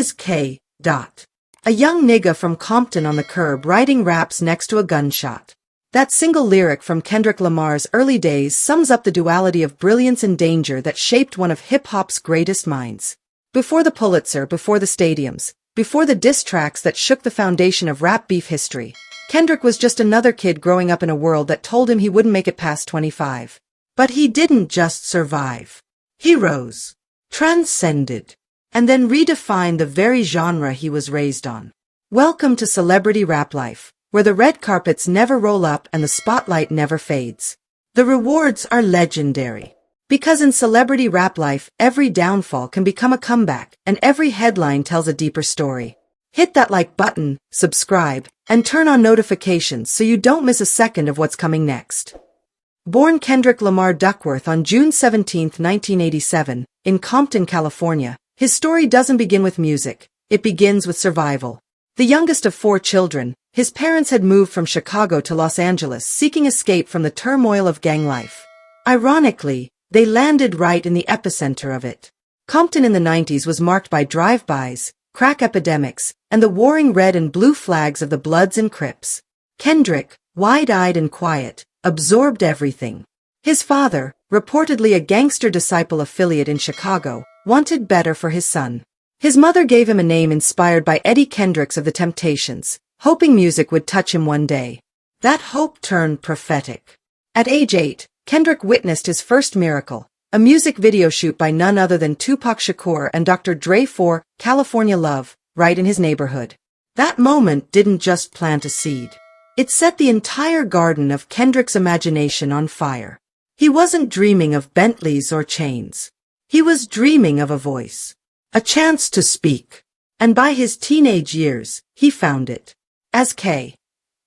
is K. Dot. A young nigga from Compton on the curb writing raps next to a gunshot. That single lyric from Kendrick Lamar's early days sums up the duality of brilliance and danger that shaped one of hip-hop's greatest minds. Before the Pulitzer, before the stadiums, before the diss tracks that shook the foundation of rap beef history, Kendrick was just another kid growing up in a world that told him he wouldn't make it past 25. But he didn't just survive. He rose, transcended, and then redefined the very genre he was raised on. Welcome to celebrity rap life, where the red carpets never roll up and the spotlight never fades. The rewards are legendary. Because in celebrity rap life, every downfall can become a comeback, and every headline tells a deeper story. Hit that like button, subscribe, and turn on notifications so you don't miss a second of what's coming next. Born Kendrick Lamar Duckworth on June 17, 1987, in Compton, California, his story doesn't begin with music, it begins with survival. The youngest of 4 children, his parents had moved from Chicago to Los Angeles seeking escape from the turmoil of gang life. Ironically, they landed right in the epicenter of it. Compton in the 90s was marked by drive-bys, crack epidemics, and the warring red and blue flags of the Bloods and Crips. Kendrick, wide-eyed and quiet, absorbed everything. His father, reportedly a gangster disciple affiliate in Chicago, wanted better for his son. His mother gave him a name inspired by Eddie Kendricks of the Temptations, hoping music would touch him one day. That hope turned prophetic. At age 8, Kendrick witnessed his first miracle, a music video shoot by none other than Tupac Shakur and Dr. Dre for California Love, right in his neighborhood. That moment didn't just plant a seed. It set the entire garden of Kendrick's imagination on fire. He wasn't dreaming of Bentleys or chains. He was dreaming of a voice. A chance to speak. And by his teenage years, he found it. As K.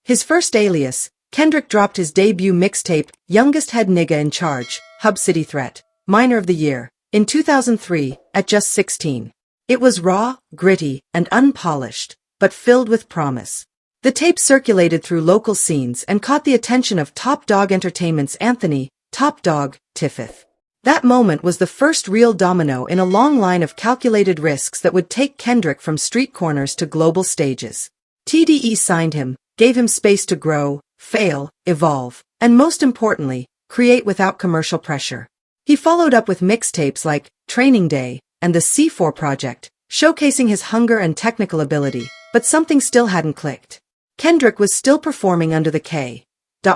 His first alias, Kendrick dropped his debut mixtape, Youngest Head Nigga in Charge, Hub City Threat, Minor of the Year, in 2003, at just 16. It was raw, gritty, and unpolished, but filled with promise. The tape circulated through local scenes and caught the attention of Top Dog Entertainment's Anthony, Top Dog, Tiffith. That moment was the first real domino in a long line of calculated risks that would take Kendrick from street corners to global stages. TDE signed him, gave him space to grow, fail, evolve, and most importantly, create without commercial pressure. He followed up with mixtapes like Training Day and the C4 Project, showcasing his hunger and technical ability, but something still hadn't clicked. Kendrick was still performing under the K.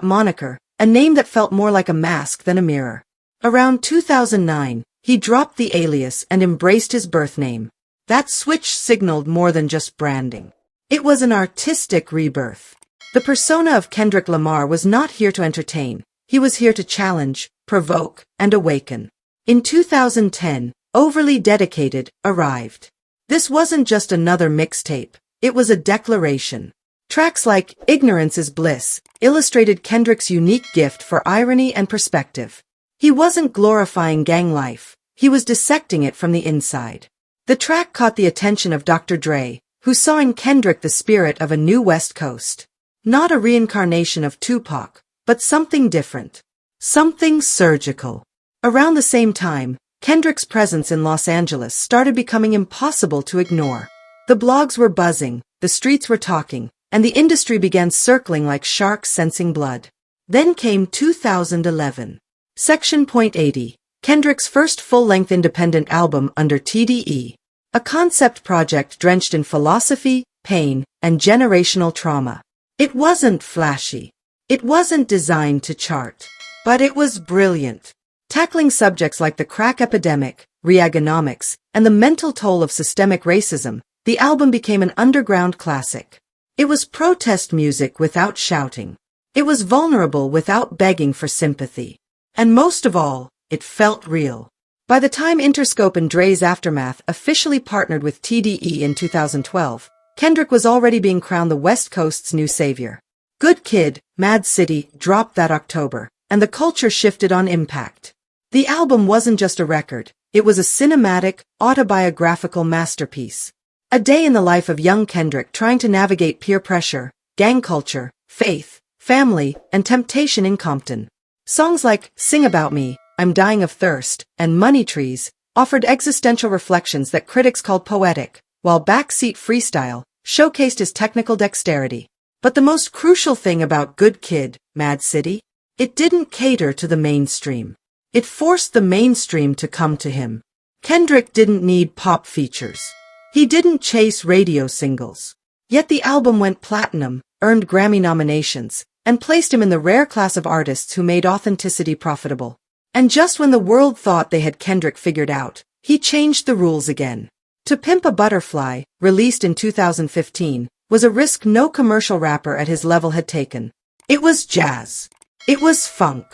moniker, a name that felt more like a mask than a mirror. Around 2009, he dropped the alias and embraced his birth name. That switch signaled more than just branding. It was an artistic rebirth. The persona of Kendrick Lamar was not here to entertain. He was here to challenge, provoke, and awaken. In 2010, Overly Dedicated arrived. This wasn't just another mixtape. It was a declaration. Tracks like Ignorance is Bliss illustrated Kendrick's unique gift for irony and perspective. He wasn't glorifying gang life. He was dissecting it from the inside. The track caught the attention of Dr. Dre, who saw in Kendrick the spirit of a new West Coast. Not a reincarnation of Tupac, but something different. Something surgical. Around the same time, Kendrick's presence in Los Angeles started becoming impossible to ignore. The blogs were buzzing, the streets were talking, and the industry began circling like sharks sensing blood. Then came 2011. Section .80, Kendrick's first full-length independent album under TDE. A concept project drenched in philosophy, pain, and generational trauma. It wasn't flashy. It wasn't designed to chart. But it was brilliant. Tackling subjects like the crack epidemic, Reaganomics, and the mental toll of systemic racism, the album became an underground classic. It was protest music without shouting. It was vulnerable without begging for sympathy. And most of all, it felt real. By the time Interscope and Dre's Aftermath officially partnered with TDE in 2012, Kendrick was already being crowned the West Coast's new savior. Good Kid, Mad City dropped that October, and the culture shifted on impact. The album wasn't just a record, it was a cinematic, autobiographical masterpiece. A day in the life of young Kendrick trying to navigate peer pressure, gang culture, faith, family, and temptation in Compton. Songs like Sing About Me, I'm Dying of Thirst, and Money Trees offered existential reflections that critics called poetic, while Backseat Freestyle showcased his technical dexterity. But the most crucial thing about Good Kid, Mad City? It didn't cater to the mainstream. It forced the mainstream to come to him. Kendrick didn't need pop features. He didn't chase radio singles. Yet the album went platinum, earned Grammy nominations, and placed him in the rare class of artists who made authenticity profitable. And just when the world thought they had Kendrick figured out, he changed the rules again. To Pimp a Butterfly, released in 2015, was a risk no commercial rapper at his level had taken. It was jazz. It was funk.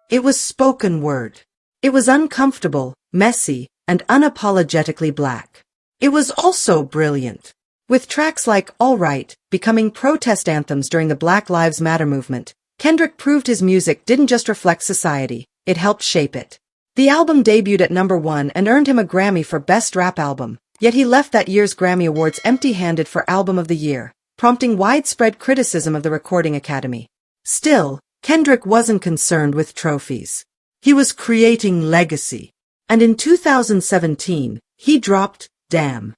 It was spoken word. It was uncomfortable, messy, and unapologetically black. It was also brilliant. With tracks like All Right becoming protest anthems during the Black Lives Matter movement, Kendrick proved his music didn't just reflect society, it helped shape it. The album debuted at #1 and earned him a Grammy for Best Rap Album, yet he left that year's Grammy Awards empty-handed for Album of the Year, prompting widespread criticism of the Recording Academy. Still, Kendrick wasn't concerned with trophies. He was creating legacy. And in 2017, he dropped Damn,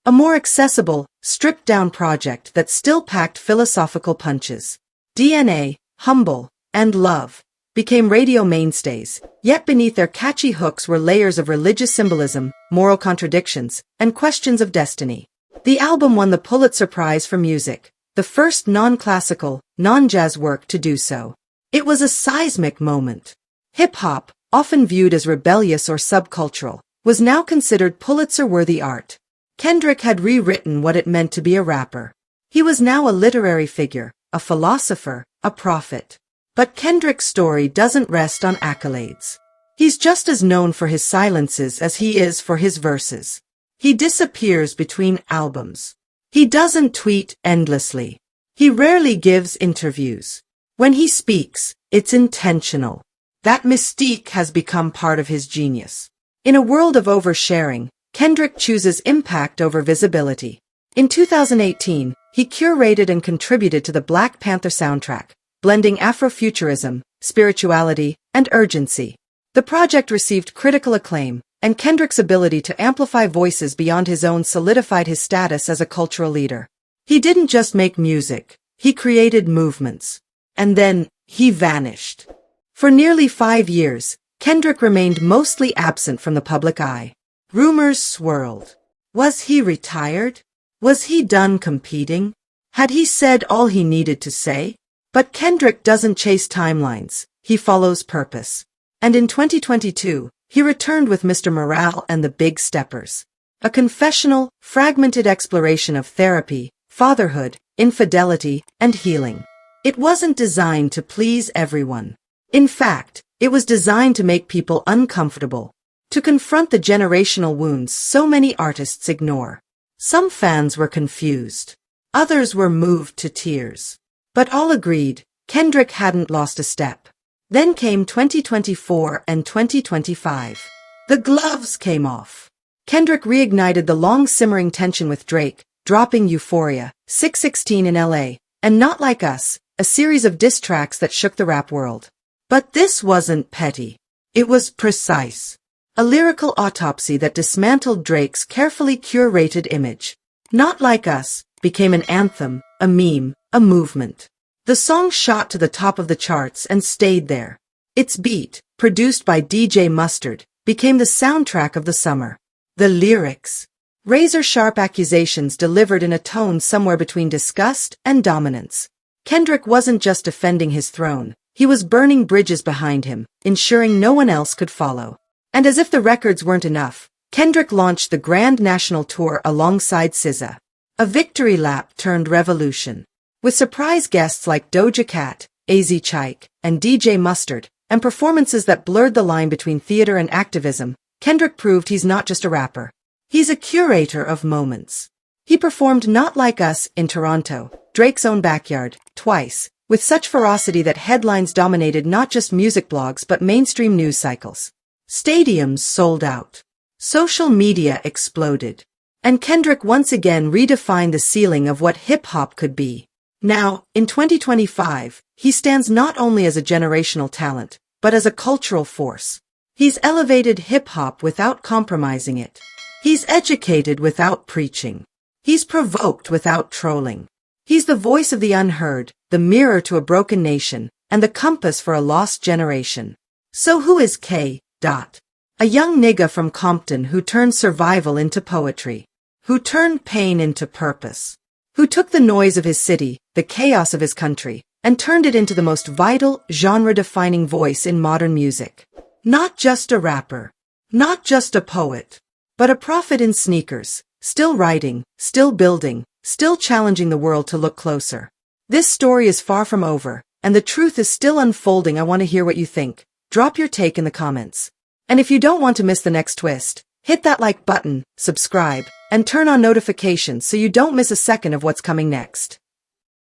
a more accessible, stripped-down project that still packed philosophical punches. DNA, Humble, and Love became radio mainstays, yet beneath their catchy hooks were layers of religious symbolism, moral contradictions, and questions of destiny. The album won the Pulitzer Prize for Music, the first non-classical, non-jazz work to do so. It was a seismic moment. Hip-hop, often viewed as rebellious or subcultural, was now considered Pulitzer-worthy art. Kendrick had rewritten what it meant to be a rapper. He was now a literary figure, a philosopher, a prophet. But Kendrick's story doesn't rest on accolades. He's just as known for his silences as he is for his verses. He disappears between albums. He doesn't tweet endlessly. He rarely gives interviews. When he speaks, it's intentional. That mystique has become part of his genius. In a world of oversharing, Kendrick chooses impact over visibility. In 2018, he curated and contributed to the Black Panther soundtrack, blending Afrofuturism, spirituality, and urgency. The project received critical acclaim, and Kendrick's ability to amplify voices beyond his own solidified his status as a cultural leader. He didn't just make music, he created movements. And then, he vanished. For nearly 5 years, Kendrick remained mostly absent from the public eye. Rumors swirled. Was he retired? Was he done competing? Had he said all he needed to say? But Kendrick doesn't chase timelines, he follows purpose. And in 2022, he returned with Mr. Morale and the Big Steppers. A confessional, fragmented exploration of therapy, fatherhood, infidelity, and healing. It wasn't designed to please everyone. In fact, it was designed to make people uncomfortable, to confront the generational wounds so many artists ignore. Some fans were confused. Others were moved to tears. But all agreed, Kendrick hadn't lost a step. Then came 2024 and 2025. The gloves came off. Kendrick reignited the long-simmering tension with Drake, dropping Euphoria, 616 in LA, and Not Like Us, a series of diss tracks that shook the rap world. But this wasn't petty. It was precise. A lyrical autopsy that dismantled Drake's carefully curated image. Not Like Us became an anthem, a meme, a movement. The song shot to the top of the charts and stayed there. Its beat, produced by DJ Mustard, became the soundtrack of the summer. The lyrics. Razor-sharp accusations delivered in a tone somewhere between disgust and dominance. Kendrick wasn't just defending his throne. He was burning bridges behind him, ensuring no one else could follow. And as if the records weren't enough, Kendrick launched the Grand National Tour alongside SZA. A victory lap turned revolution. With surprise guests like Doja Cat, AZ Chike, and DJ Mustard, and performances that blurred the line between theater and activism, Kendrick proved he's not just a rapper. He's a curator of moments. He performed Not Like Us in Toronto, Drake's own backyard, twice, with such ferocity that headlines dominated not just music blogs but mainstream news cycles. Stadiums sold out. Social media exploded. And Kendrick once again redefined the ceiling of what hip-hop could be. Now, in 2025, he stands not only as a generational talent, but as a cultural force. He's elevated hip-hop without compromising it. He's educated without preaching. He's provoked without trolling. He's the voice of the unheard, the mirror to a broken nation, and the compass for a lost generation. So who is K. A young nigga from Compton who turned survival into poetry. Who turned pain into purpose. Who took the noise of his city, the chaos of his country, and turned it into the most vital, genre-defining voice in modern music. Not just a rapper. Not just a poet. But a prophet in sneakers, still writing, still building, still challenging the world to look closer. This story is far from over, and the truth is still unfolding. I want to hear what you think. Drop your take in the comments. And if you don't want to miss the next twist, hit that like button, subscribe, and turn on notifications so you don't miss a second of what's coming next.